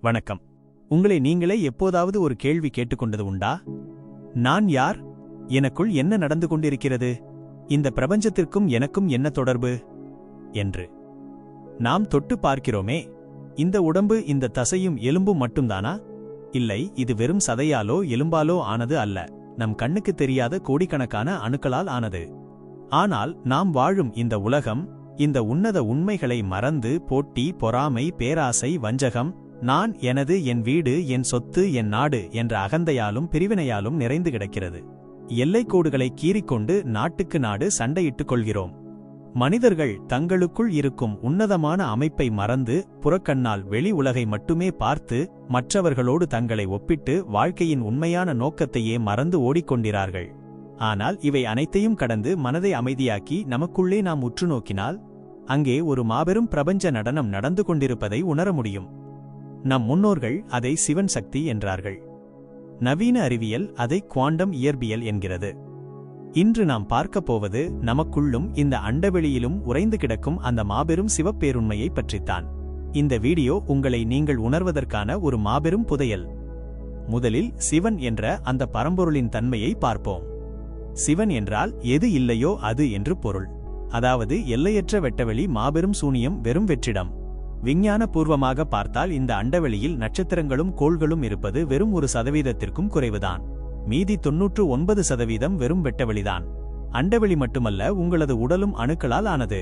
வணக்கம். உங்களை நீங்களே எப்போதாவது ஒரு கேள்வி கேட்டுக்கொண்டது உண்டா? நான் யார்? எனக்குள் என்ன நடந்து கொண்டிருக்கிறது? இந்த பிரபஞ்சத்திற்கும் எனக்கும் என்ன தொடர்பு என்று நாம் தொட்டு பார்க்கிறோமே. இந்த உடம்பு, இந்த தசையும் எலும்பும் மட்டும்தானா? இல்லை, இது வெறும் சதையாலோ எலும்பாலோ ஆனது அல்ல. நம் கண்ணுக்கு தெரியாத கோடிக்கணக்கான அணுக்களால் ஆனது. ஆனால் நாம் வாழும் இந்த உலகம், இந்த உன்னத உண்மைகளை மறந்து போட்டி, பொறாமை, பேராசை, வஞ்சகம், நான், எனது, என் வீடு, என் சொத்து, என் நாடு என்ற அகந்தையாலும் பிரிவினையாலும் நிறைந்து கிடக்கிறது. எல்லைக்கோடுகளை கீறிக்கொண்டு நாட்டுக்கு நாடு சண்டையிட்டுக் கொள்கிறோம். மனிதர்கள் தங்களுக்குள் இருக்கும் உன்னதமான அமைப்பை மறந்து புறக்கண்ணால் வெளி உலகை மட்டுமே பார்த்து மற்றவர்களோடு தங்களை ஒப்பிட்டு வாழ்க்கையின் உண்மையான நோக்கத்தையே மறந்து ஓடிக்கொண்டிறார்கள். ஆனால் இவை அனைத்தையும் கடந்து மனதை அமைதியாக்கி நமக்குள்ளே நாம் உற்று நோக்கினால் அங்கே ஒரு மாபெரும் பிரபஞ்ச நடனம் நடந்து கொண்டிருப்பதை உணர முடியும். நம் முன்னோர்கள் அதை சிவன் சக்தி என்றார்கள். நவீன அறிவியல் அதை குவாண்டம் இயற்பியல் என்கிறது. இன்று நாம் பார்க்கப் போவது நமக்குள்ளும் இந்த அண்டவெளியிலும் உறைந்து கிடக்கும் அந்த மாபெரும் சிவப்பேருண்மையை பற்றித்தான். இந்த வீடியோ உங்களை நீங்கள் உணர்வதற்கான ஒரு மாபெரும் புதையல். முதலில் சிவன் என்ற அந்த பரம்பொருளின் தன்மையை பார்ப்போம். சிவன் என்றால் எது இல்லையோ அது என்று பொருள். அதாவது எல்லையற்ற வெட்டவெளி, மாபெரும் சூனியம், வெறும் வெற்றிடம். விஞ்ஞான பூர்வமாக பார்த்தால் இந்த அண்டவெளியில் நட்சத்திரங்களும் கோள்களும் இருப்பது வெறும் 1% குறைவுதான். மீதி 99% வெறும் வெட்டவெளிதான். அண்டவெளி மட்டுமல்ல, உங்களது உடலும் அணுக்களால் ஆனது.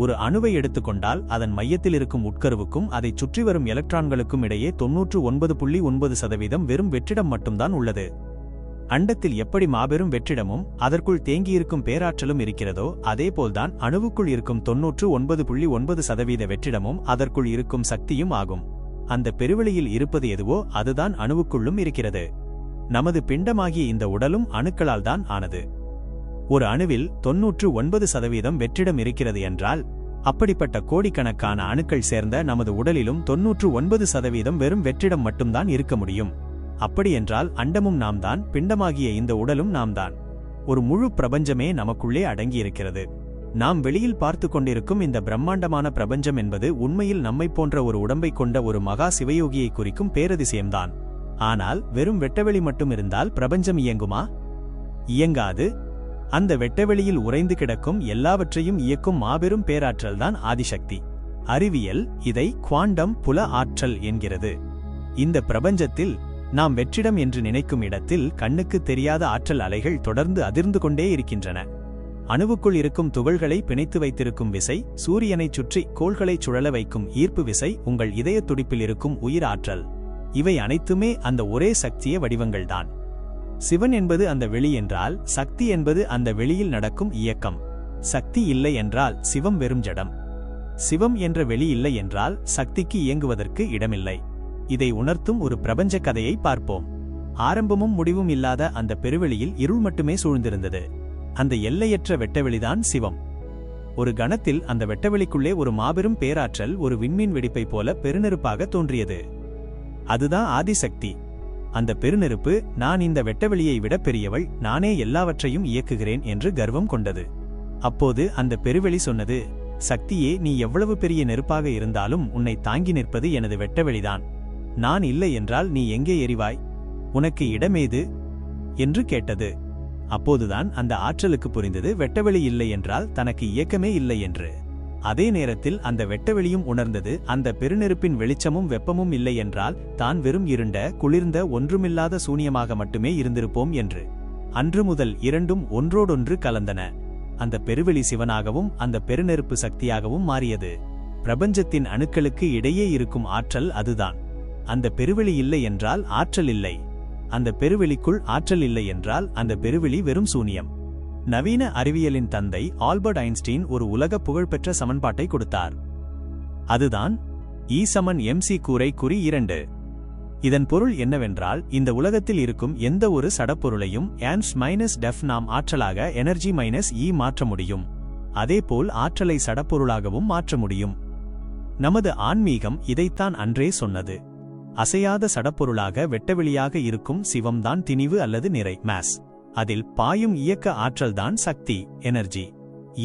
ஒரு அணுவை எடுத்துக்கொண்டால் அதன் மையத்தில் இருக்கும் உட்கருவுக்கும் அதை சுற்றி வரும் எலக்ட்ரான்களுக்கும் இடையே 99.9% வெறும் வெற்றிடம் மட்டும்தான் உள்ளது. அண்டத்தில் எப்படி மாபெரும் வெற்றிடமும் அதற்குள் தேங்கியிருக்கும் பேராற்றலும் இருக்கிறதோ அதேபோல்தான் அணுவுக்குள் இருக்கும் 99.9% வெற்றிடமும் அதற்குள் இருக்கும் சக்தியும் ஆகும். அந்த பெருவெளியில் இருப்பது எதுவோ அதுதான் அணுவுக்குள்ளும் இருக்கிறது. நமது பிண்டமாகிய இந்த உடலும் அணுக்களால் தான் ஆனது. ஒரு அணுவில் 99% வெற்றிடம் இருக்கிறது என்றால் அப்படிப்பட்ட கோடிக்கணக்கான அணுக்கள் சேர்ந்த நமது உடலிலும் 99% வெறும் வெற்றிடம் மட்டும்தான் இருக்க முடியும். அப்படியென்றால் அண்டமும் நாம்தான், பிண்டமாகிய இந்த உடலும் நாம்தான். ஒரு முழு பிரபஞ்சமே நமக்குள்ளே அடங்கியிருக்கிறது. நாம் வெளியில் பார்த்து கொண்டிருக்கும் இந்த பிரம்மாண்டமான பிரபஞ்சம் என்பது உண்மையில் நம்மை போன்ற ஒரு உடம்பை கொண்ட ஒரு மகா சிவயோகியை குறிக்கும் பேரதிசயம்தான். ஆனால் வெறும் வெட்டவெளி மட்டும் இருந்தால் பிரபஞ்சம் இயங்குமா? இயங்காது. அந்த வெட்டவெளியில் உறைந்து கிடக்கும் எல்லாவற்றையும் இயக்கும் மாபெரும் பேராற்றல்தான் ஆதிசக்தி. அறிவியல் இதை குவாண்டம் புல ஆற்றல் என்கிறது. இந்த பிரபஞ்சத்தில் நாம் வெற்றிடம் என்று நினைக்கும் இடத்தில் கண்ணுக்கு தெரியாத ஆற்றல் அலைகள் தொடர்ந்து அதிர்ந்து கொண்டே இருக்கின்றன. அணுவுக்குள் இருக்கும் துகள்களை பிணைத்து வைத்திருக்கும் விசை, சூரியனைச் சுற்றி கோள்களைச் சுழல வைக்கும் ஈர்ப்பு விசை, உங்கள் இதய துடிப்பில் இருக்கும் உயிர் ஆற்றல், இவை அனைத்துமே அந்த ஒரே சக்திய வடிவங்கள்தான். சிவன் என்பது அந்த வெளி என்றால் சக்தி என்பது அந்த வெளியில் நடக்கும் இயக்கம். சக்தி இல்லை என்றால் சிவம் வெறும் ஜடம். சிவம் என்ற வெளி இல்லை என்றால் சக்திக்கு இயங்குவதற்கு இடமில்லை. இதை உணர்த்தும் ஒரு பிரபஞ்ச கதையை பார்ப்போம். ஆரம்பமும் முடிவும் இல்லாத அந்த பெருவெளியில் இருள் மட்டுமே சூழ்ந்திருந்தது. அந்த எல்லையற்ற வெட்டவெளிதான் சிவம். ஒரு கணத்தில் அந்த வெட்டவெளிக்குள்ளே ஒரு மாபெரும் பேராற்றல் ஒரு விண்மீன் வெடிப்பை போல பெருநெருப்பாக தோன்றியது. அதுதான் ஆதிசக்தி. அந்த பெருநெருப்பு, நான் இந்த வெட்டவெளியை விட பெரியவள், நானே எல்லாவற்றையும் இயக்குகிறேன் என்று கர்வம் கொண்டது. அப்போது அந்த பெருவெளி சொன்னது, சக்தியே, நீ எவ்வளவு பெரிய நெருப்பாக இருந்தாலும் உன்னை தாங்கி நிற்பது எனது வெட்டவெளிதான். நான் இல்லை என்றால் நீ எங்கே எரிவாய்? உனக்கு இடமேது என்று கேட்டது. அப்போதுதான் அந்த ஆற்றலுக்கு புரிந்தது, வெட்டவெளி இல்லை என்றால் தனக்கு இயக்கமே இல்லை என்று. அதே நேரத்தில் அந்த வெட்டவெளியும் உணர்ந்தது, அந்த பெருநெருப்பின் வெளிச்சமும் வெப்பமும் இல்லை என்றால் தான் வெறும் இருண்ட, குளிர்ந்த, ஒன்றுமில்லாத சூனியமாக மட்டுமே இருந்திருப்போம் என்று. அன்று முதல் இரண்டும் ஒன்றோடொன்று கலந்தன. அந்த பெருவெளி சிவனாகவும் அந்த பெருநெருப்பு சக்தியாகவும் மாறியது. பிரபஞ்சத்தின் அணுக்களுக்கு இடையே இருக்கும் ஆற்றல் அதுதான். அந்த பெருவெளி இல்லை என்றால் ஆற்றல் இல்லை. அந்த பெருவெளிக்குள் ஆற்றல் இல்லை என்றால் அந்த பெருவெளி வெறும் சூனியம். நவீன அறிவியலின் தந்தை ஆல்பர்ட் ஐன்ஸ்டீன் ஒரு உலக புகழ்பெற்ற சமன்பாட்டை கொடுத்தார். அதுதான் E=mc கூறை குறி 2. இதன் பொருள் என்னவென்றால், இந்த உலகத்தில் இருக்கும் எந்த ஒரு சடப்பொருளையும் Ans-Def நாம் ஆற்றலாக எனர்ஜி E மாற்ற முடியும். அதேபோல் ஆற்றலை சடப்பொருளாகவும் மாற்ற முடியும். நமது ஆன்மீகம் இதைத்தான் அன்றே சொன்னது. அசையாத சடப்பொருளாக வெட்டவெளியாக இருக்கும் சிவம்தான் திணிவு அல்லது நிறை, மாஸ். அதில் பாயும் இயக்க ஆற்றல்தான் சக்தி, எனர்ஜி.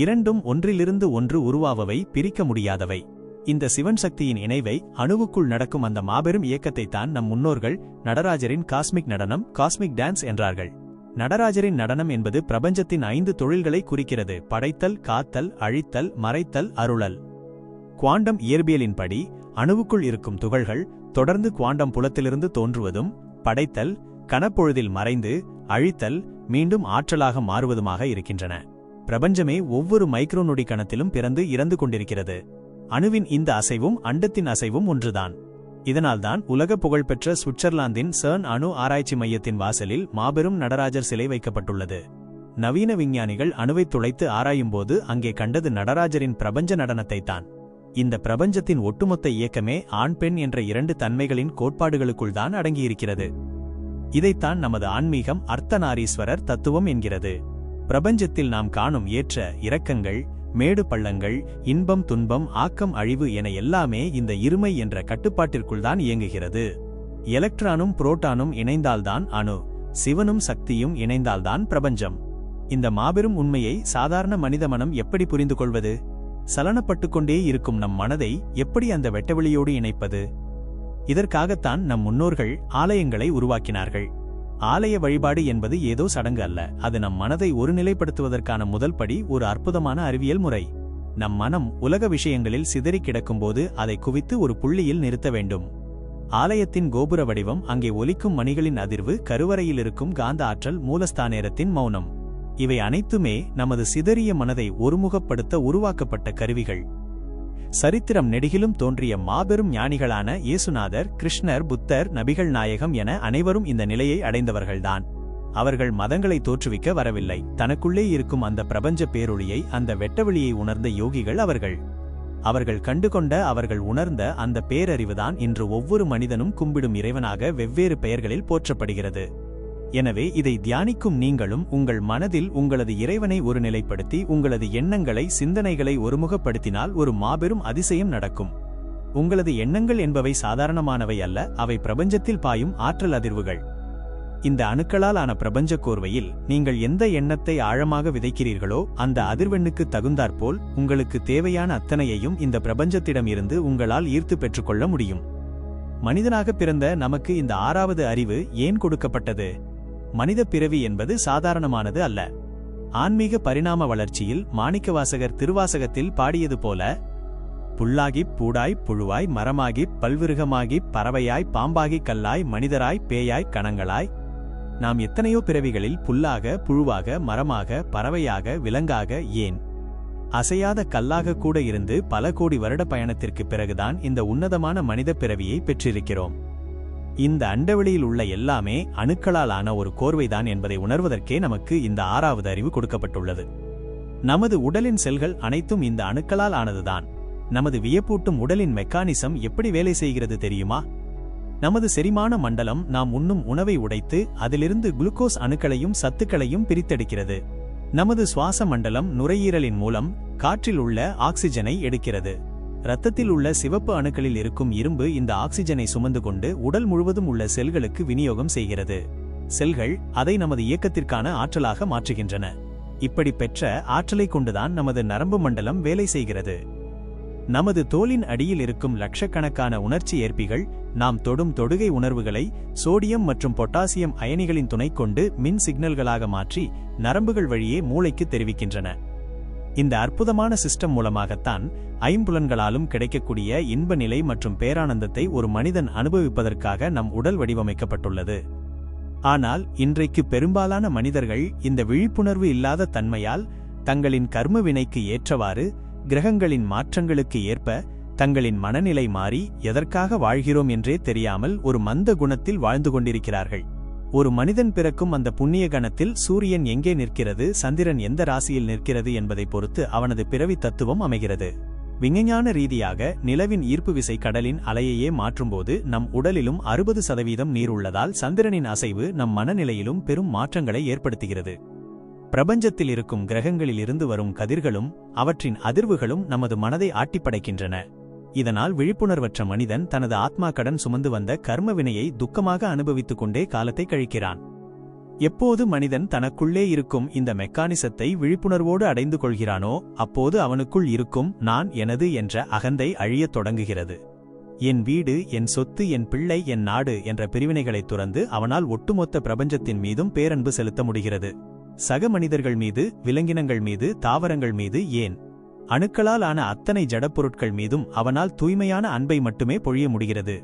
இரண்டும் ஒன்றிலிருந்து ஒன்று உருவாவவை, பிரிக்க முடியாதவை. இந்த சிவன் சக்தியின் இணைவை அணுவுக்குள் நடக்கும் அந்த மாபெரும் இயக்கத்தைத்தான் நம் முன்னோர்கள் நடராஜரின் காஸ்மிக் நடனம், காஸ்மிக் டான்ஸ் என்றார்கள். நடராஜரின் நடனம் என்பது பிரபஞ்சத்தின் 5 தொழில்களை குறிக்கிறது: படைத்தல், காத்தல், அழித்தல், மறைத்தல், அருளல். குவாண்டம் இயற்பியலின்படி அணுவுக்குள் இருக்கும் துகள்கள் தொடர்ந்து குவாண்டம் புலத்திலிருந்து தோன்றுவதும், படைத்தல், கணப்பொழுதில் மறைந்து, அழித்தல், மீண்டும் ஆற்றலாக மாறுவதுமாக இருக்கின்றன. பிரபஞ்சமே ஒவ்வொரு மைக்ரோ நொடி கணத்திலும் பிறந்து இறந்து கொண்டிருக்கிறது. அணுவின் இந்த அசைவும் அண்டத்தின் அசைவும் ஒன்றுதான். இதனால்தான் உலக புகழ்பெற்ற சுவிட்சர்லாந்தின் சர்ன் அணு ஆராய்ச்சி மையத்தின் வாசலில் மாபெரும் நடராஜர் சிலை வைக்கப்பட்டுள்ளது. நவீன விஞ்ஞானிகள் அணுவை துளைத்து ஆராயும்போது அங்கே கண்டது நடராஜரின் பிரபஞ்ச நடனத்தைத்தான். இந்த பிரபஞ்சத்தின் ஒட்டுமொத்த இயக்கமே ஆண் பெண் என்ற 2 தன்மைகளின் கோட்பாடுகளுக்குள் தான் அடங்கியிருக்கிறது. இதைத்தான் நமது ஆன்மீகம் அர்த்தநாரீஸ்வரர் தத்துவம் என்கிறது. பிரபஞ்சத்தில் நாம் காணும் ஏற்ற இறக்கங்கள், மேடு பள்ளங்கள், இன்பம் துன்பம், ஆக்கம் அழிவு என எல்லாமே இந்த இருமை என்ற கட்டுப்பாட்டிற்குள் தான் இயங்குகிறது. எலக்ட்ரானும் புரோட்டானும் இணைந்தால்தான் அணு, சிவனும் சக்தியும் இணைந்தால்தான் பிரபஞ்சம். இந்த மாபெரும் உண்மையை சாதாரண மனித மனம் எப்படி புரிந்து கொள்வது? சலனப்பட்டுக்கொண்டே இருக்கும் நம் மனதை எப்படி அந்த வெட்டவெளியோடு இணைப்பது? இதற்காகத்தான் நம் முன்னோர்கள் ஆலயங்களை உருவாக்கினார்கள். ஆலய வழிபாடு என்பது ஏதோ சடங்கு அல்ல, அது நம் மனதை ஒருநிலைப்படுத்துவதற்கான முதல் படி, ஒரு அற்புதமான அறிவியல் முறை. நம் மனம் உலக விஷயங்களில் சிதறி கிடக்கும்போது அதை குவித்து ஒரு புள்ளியில் நிறுத்த வேண்டும். ஆலயத்தின் கோபுர வடிவம், அங்கே ஒலிக்கும் மணிகளின் அதிர்வு, கருவறையில் இருக்கும் காந்த ஆற்றல், மூலஸ்தானேரத்தின் மௌனம், இவை அனைத்துமே நமது சிதறிய மனதை ஒருமுகப்படுத்த உருவாக்கப்பட்ட கருவிகள். சரித்திரம் நெடுகிலும் தோன்றிய மாபெரும் ஞானிகளான இயேசுநாதர், கிருஷ்ணர், புத்தர், நபிகள் நாயகம் என அனைவரும் இந்த நிலையை அடைந்தவர்கள்தான். அவர்கள் மதங்களை தோற்றுவிக்க வரவில்லை. தனக்குள்ளே இருக்கும் அந்த பிரபஞ்ச பேரொளியை, அந்த வெட்டவெளியை உணர்ந்த யோகிகள் அவர்கள். அவர்கள் கண்டுகொண்ட, அவர்கள் உணர்ந்த அந்த பேரறிவுதான் இன்று ஒவ்வொரு மனிதனும் கும்பிடும் இறைவனாக வெவ்வேறு பெயர்களில் போற்றப்படுகிறது. எனவே இதை தியானிக்கும் நீங்களும் உங்கள் மனதில் உங்களது இறைவனை ஒருநிலைப்படுத்தி உங்களது எண்ணங்களை, சிந்தனைகளை ஒருமுகப்படுத்தினால் ஒரு மாபெரும் அதிசயம் நடக்கும். உங்களது எண்ணங்கள் என்பவை சாதாரணமானவை அல்ல, அவை பிரபஞ்சத்தில் பாயும் ஆற்றல் அதிர்வுகள். இந்த அணுக்களால் ஆன பிரபஞ்ச கோர்வையில் நீங்கள் எந்த எண்ணத்தை ஆழமாக விதைக்கிறீர்களோ அந்த அதிர்வெண்ணுக்கு தகுந்தாற்போல் உங்களுக்கு தேவையான அத்தனையையும் இந்த பிரபஞ்சத்திடம் இருந்து உங்களால் ஈர்த்து பெற்றுக்கொள்ள முடியும். மனிதனாக பிறந்த நமக்கு இந்த 6வது அறிவு ஏன் கொடுக்கப்பட்டது? மனித பிறவி என்பது சாதாரணமானது அல்ல. ஆன்மீக பரிணாம வளர்ச்சியில் மாணிக்கவாசகர் திருவாசகத்தில் பாடியது போல, புல்லாகிப் பூடாய் புழுவாய் மரமாகிப் பல்விருகமாகிப் பறவையாய் பாம்பாகிக் கல்லாய் மனிதராய் பேயாய் கணங்களாய், நாம் எத்தனையோ பிறவிகளில் புல்லாக, புழுவாக, மரமாக, பறவையாக, விலங்காக, ஏன் அசையாத கல்லாக கூட இருந்து பல கோடி வருட பயணத்திற்கு பிறகுதான் இந்த உன்னதமான மனித பிறவியை பெற்றிருக்கிறோம். இந்த அண்டவெளியில் உள்ள எல்லாமே அணுக்களால் ஆன ஒரு கோர்வைதான் என்பதை உணர்வதற்கே நமக்கு இந்த 6வது அறிவு கொடுக்கப்பட்டுள்ளது. நமது உடலின் செல்கள் அனைத்தும் இந்த அணுக்களால் ஆனதுதான். நமது வியப்பூட்டும் உடலின் மெக்கானிசம் எப்படி வேலை செய்கிறது தெரியுமா? நமது செரிமான மண்டலம் நாம் உண்ணும் உணவை உடைத்து அதிலிருந்து குளுக்கோஸ் அணுக்களையும் சத்துக்களையும் பிரித்தெடுக்கிறது. நமது சுவாச மண்டலம் நுரையீரலின் மூலம் காற்றில் உள்ள ஆக்சிஜனை எடுக்கிறது. இரத்தத்தில் உள்ள சிவப்பு அணுக்களில் இருக்கும் இரும்பு இந்த ஆக்சிஜனை சுமந்து கொண்டு உடல் முழுவதும் உள்ள செல்களுக்கு விநியோகம் செய்கிறது. செல்கள் அதை நமது இயக்கத்திற்கான ஆற்றலாக மாற்றுகின்றன. இப்படி பெற்ற ஆற்றலை கொண்டுதான் நமது நரம்பு மண்டலம் வேலை செய்கிறது. நமது தோலின் அடியில் இருக்கும் லட்சக்கணக்கான உணர்ச்சி ஏற்பிகள் நாம் தொடும் தொடுகை உணர்வுகளை சோடியம் மற்றும் பொட்டாசியம் அயனிகளின் துணை கொண்டு மின் சிக்னல்களாக மாற்றி நரம்புகள் வழியே மூளைக்கு தெரிவிக்கின்றன. இந்த அற்புதமான சிஸ்டம் மூலமாகத்தான் ஐம்புலன்களாலும் கிடைக்கக்கூடிய இன்ப நிலை மற்றும் பேரானந்தத்தை ஒரு மனிதன் அனுபவிப்பதற்காக நம் உடல் வடிவமைக்கப்பட்டுள்ளது. ஆனால் இன்றைக்கு பெரும்பாலான மனிதர்கள் இந்த விழிப்புணர்வு இல்லாத தன்மையால் தங்களின் கர்ம வினைக்கு ஏற்றவாறு, கிரகங்களின் மாற்றங்களுக்கு ஏற்ப தங்களின் மனநிலை மாறி எதற்காக வாழ்கிறோம் என்றே தெரியாமல் ஒரு மந்த குணத்தில் வாழ்ந்து கொண்டிருக்கிறார்கள். ஒரு மனிதன் பிறக்கும் அந்த புண்ணிய கணத்தில் சூரியன் எங்கே நிற்கிறது, சந்திரன் எந்த ராசியில் நிற்கிறது என்பதை பொறுத்து அவனது பிறவி தத்துவம் அமைகிறது. விஞ்ஞான ரீதியாக நிலவின் ஈர்ப்பு விசை கடலின் அலையையே மாற்றும்போது நம் உடலிலும் 60% நீர் உள்ளதால் சந்திரனின் அசைவு நம் மனநிலையிலும் பெரும் மாற்றங்களை ஏற்படுத்துகிறது. பிரபஞ்சத்தில் இருக்கும் கிரகங்களில் இருந்து வரும் கதிர்களும் அவற்றின் அதிர்வுகளும் நமது மனதை ஆட்டிப்படைக்கின்றன. இதனால் விழிப்புணர்வற்ற மனிதன் தனது ஆத்மா கடன் சுமந்து வந்த கர்ம வினையை துக்கமாக அனுபவித்துக் கொண்டே காலத்தை கழிக்கிறான். எப்போது மனிதன் தனக்குள்ளே இருக்கும் இந்த மெக்கானிசத்தை விழிப்புணர்வோடு அடைந்து கொள்கிறானோ அப்போது அவனுக்குள் இருக்கும் நான் எனது என்ற அகந்தை அழியத் தொடங்குகிறது. என் வீடு, என் சொத்து, என் பிள்ளை, என் நாடு என்ற பிரிவினைகளைத் துறந்து அவனால் ஒட்டுமொத்த பிரபஞ்சத்தின் மீதும் பேரன்பு செலுத்த முடிகிறது. சக மனிதர்கள் மீது, விலங்கினங்கள் மீது, தாவரங்கள் மீது, ஏன் அணுக்களால் ஆன அத்தனை ஜடப்பொருட்கள் மீதும் அவனால் தூய்மையான அன்பை மட்டுமே பொழிய முடிகிறது.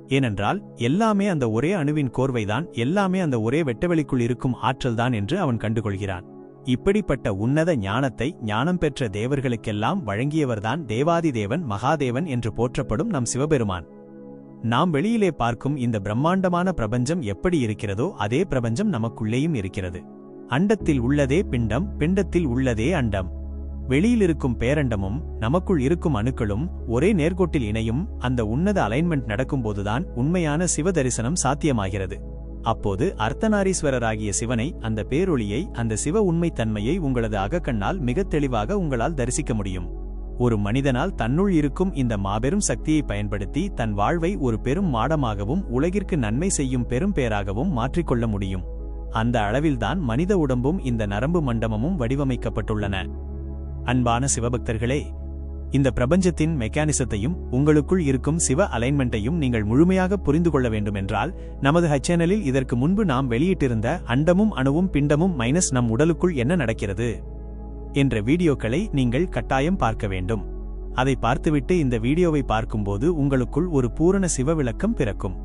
ஏனென்றால் எல்லாமே அந்த ஒரே அணுவின் கோர்வைதான், எல்லாமே அந்த ஒரே வெட்டவெளிக்குள் இருக்கும் ஆற்றல்தான் என்று அவன் கண்டுகொள்கிறான். இப்படிப்பட்ட உன்னத ஞானத்தை ஞானம் பெற்ற தேவர்களுக்கெல்லாம் வழங்கியவர்தான் தேவாதி தேவன், மகாதேவன் என்று போற்றப்படும் நம் சிவபெருமான். நாம் வெளியிலே பார்க்கும் இந்த பிரம்மாண்டமான பிரபஞ்சம் எப்படி இருக்கிறதோ அதே பிரபஞ்சம் நமக்குள்ளேயும் இருக்கிறது. அண்டத்தில் உள்ளதே பிண்டம், பிண்டத்தில் உள்ளதே அண்டம். வெளியிலிருக்கும் பேரண்டமும் நமக்குள் இருக்கும் அணுக்களும் ஒரே நேர்கோட்டில் இணையும் அந்த உன்னத அலைன்மெண்ட் நடக்கும்போதுதான் உண்மையான சிவ தரிசனம் சாத்தியமாகிறது. அப்போது அர்த்தநாரீஸ்வரராகிய சிவனை, அந்த பேரொளியை, அந்த சிவ உண்மைத்தன்மையை உங்களது அகக்கண்ணால் மிகத் தெளிவாக உங்களால் தரிசிக்க முடியும். ஒரு மனிதனால் தன்னுள் இருக்கும் இந்த மாபெரும் சக்தியை பயன்படுத்தி தன் வாழ்வை ஒரு பெரும் மாடமாகவும் உலகிற்கு நன்மை செய்யும் பெரும் பேராகவும் மாற்றிக்கொள்ள முடியும். அந்த அளவில்தான் மனித உடம்பும் இந்த நரம்பு மண்டபமும் வடிவமைக்கப்பட்டுள்ளன. அன்பான சிவபக்தர்களே, இந்த பிரபஞ்சத்தின் மெக்கானிசத்தையும் உங்களுக்குள் இருக்கும் சிவ அலைன்மெண்ட்டையும் நீங்கள் முழுமையாக புரிந்து கொள்ள வேண்டுமென்றால் நமது சேனலில் இதற்கு முன்பு நாம் வெளியிட்டிருந்த அண்டமும் அணுவும் பிண்டமும் மைனஸ் நம் உடலுக்குள் என்ன நடக்கிறது என்ற வீடியோக்களை நீங்கள் கட்டாயம் பார்க்க வேண்டும். அதை பார்த்துவிட்டு இந்த வீடியோவை பார்க்கும்போது உங்களுக்குள் ஒரு பூரண சிவ விளக்கம் பிறக்கும்.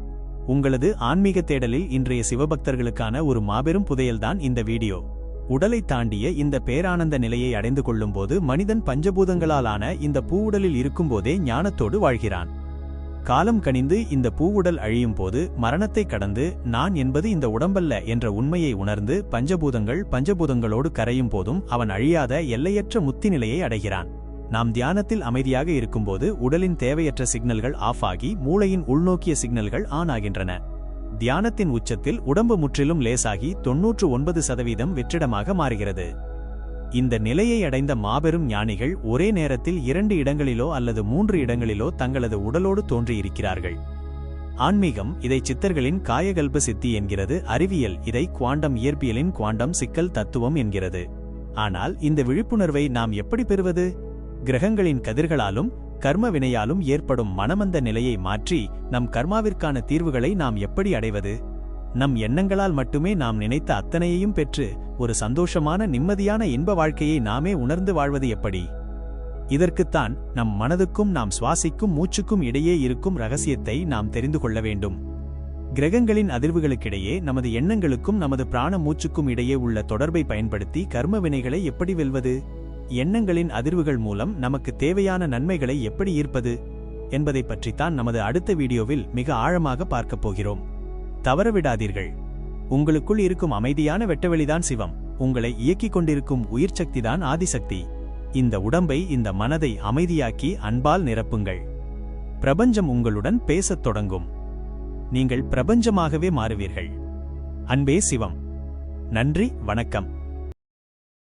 உங்களது ஆன்மீக தேடலில் இன்றைய சிவபக்தர்களுக்கான ஒரு மாபெரும் புதையல்தான் இந்த வீடியோ. உடலை தாண்டிய இந்த பேரானந்த நிலையை அடைந்து கொள்ளும்போது மனிதன் பஞ்சபூதங்களாலான இந்த பூவுடலில் இருக்கும்போதே ஞானத்தோடு வாழ்கிறான். காலம் கனிந்து இந்த பூவுடல் அழியும் போது மரணத்தை கடந்து நான் என்பது இந்த உடம்பல்ல என்ற உண்மையை உணர்ந்து பஞ்சபூதங்களோடு கரையும் போதும் அவன் அழியாத எல்லையற்ற முத்தி நிலையை அடைகிறான். நாம் தியானத்தில் அமைதியாக இருக்கும்போது உடலின் தேவையற்ற சிக்னல்கள் ஆஃப் ஆகி மூளையின் உள்நோக்கிய சிக்னல்கள் ஆன் ஆகின்றன. தியானத்தின் உச்சத்தில் உடம்பு முற்றிலும் லேசாகி 99% வெற்றிடமாக மாறுகிறது. இந்த நிலையை அடைந்த மாபெரும் ஞானிகள் ஒரே நேரத்தில் 2 இடங்களிலோ அல்லது 3 இடங்களிலோ தங்களது உடலோடு தோன்றியிருக்கிறார்கள். ஆன்மீகம் இதை சித்தர்களின் காயகல்ப சித்தி என்கிறது. அறிவியல் இதை குவாண்டம் இயற்பியலின் குவாண்டம் சிக்கல் தத்துவம் என்கிறது. ஆனால் இந்த விழிப்புணர்வை நாம் எப்படி பெறுவது? கிரகங்களின் கதிர்களாலும் கர்ம வினையாலும் ஏற்படும் மனமந்த நிலையை மாற்றி நம் கர்மாவிற்கான தீர்வுகளை நாம் எப்படி அடைவது? நம் எண்ணங்களால் மட்டுமே நாம் நினைத்த அத்தனையையும் பெற்று ஒரு சந்தோஷமான நிம்மதியான இன்ப வாழ்க்கையை நாமே உணர்ந்து வாழ்வது எப்படி? இதற்குத்தான் நம் மனதுக்கும் நாம் சுவாசிக்கும் மூச்சுக்கும் இடையே இருக்கும் ரகசியத்தை நாம் தெரிந்து கொள்ள வேண்டும். கிரகங்களின் அதிர்வுகளுக்கிடையே நமது எண்ணங்களுக்கும் நமது பிராண மூச்சுக்கும் இடையே உள்ள தொடர்பை பயன்படுத்தி கர்ம வினைகளை எப்படி வெல்வது? எண்ணங்களின் அதிர்வுகள் மூலம் நமக்கு தேவையான நன்மைகளை எப்படி ஈர்ப்பது என்பதை பற்றித்தான் நமது அடுத்த வீடியோவில் மிக ஆழமாக பார்க்கப் போகிறோம். தவறவிடாதீர்கள். உங்களுக்குள் இருக்கும் அமைதியான வெட்டவெளிதான் சிவம். உங்களை இயக்கிக் கொண்டிருக்கும் உயிர் சக்திதான் ஆதிசக்தி. இந்த உடம்பை, இந்த மனதை அமைதியாக்கி அன்பால் நிரப்புங்கள். பிரபஞ்சம் உங்களுடன் பேசத் தொடங்கும். நீங்கள் பிரபஞ்சமாகவே மாறுவீர்கள். அன்பே சிவம். நன்றி, வணக்கம்.